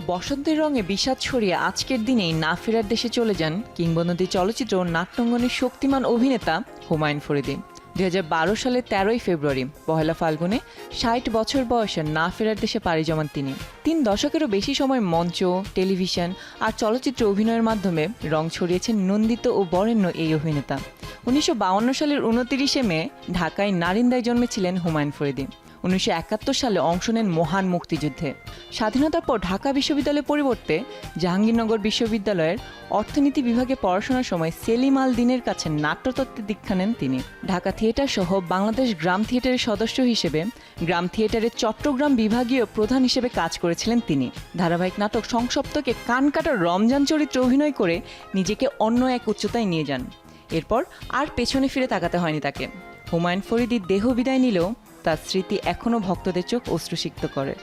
বসন্তের রঙে বিষাদ ছড়িয়ে আজকের দিনেই না ফেরার দেশে চলে যান কিংবদন্তি চলচ্চিত্র ও নাট্যাঙ্গনের শক্তিমান অভিনেতা হুমায়ুন ফরিদি। ২০১২ সালের ১৩ই ফেব্রুয়ারি পহেলা ফাল্গুনে ৬০ বছর বয়সে না ফেরার দেশে পাড়ি জমান তিনি। ৩ দশকেরও বেশি সময় মঞ্চ, টেলিভিশন আর চলচ্চিত্রে অভিনয়ের মাধ্যমে রং ছড়িয়েছেন নন্দিত ও বরেণ্য এই অভিনেতা। ১৯৫২ সালের ২৯শে মে ঢাকায় নারিন্দায় জন্মেছিলেন হুমায়ুন ফরিদি। ১৯৭১ সালে অংশ নেন মহান মুক্তিযুদ্ধে। স্বাধীনতার পর ঢাকা বিশ্ববিদ্যালয়ের পরিবর্তে জাহাঙ্গীরনগর বিশ্ববিদ্যালয়ের অর্থনীতি বিভাগে পড়াশোনার সময় সেলিম আল দীনের কাছে নাট্যতত্ত্বের দীক্ষা নেন তিনি। ঢাকা থিয়েটার সহ বাংলাদেশ গ্রাম থিয়েটারের সদস্য হিসেবে গ্রাম থিয়েটারের চট্টগ্রাম বিভাগীয় প্রধান হিসেবে কাজ করেছিলেন তিনি। ধারাবাহিক নাটক সংসপ্তকে কানকাটা রমজান চরিত্রে অভিনয় করে নিজেকে অন্য এক উচ্চতায় নিয়ে যান। এরপর আর পেছনে ফিরে তাকাতে হয়নি তাকে। হুমায়ুন ফরিদি দেহ বিদায় নিলেও তার স্মৃতি এখনও ভক্তদের চোখ অশ্রুসিক্ত করে।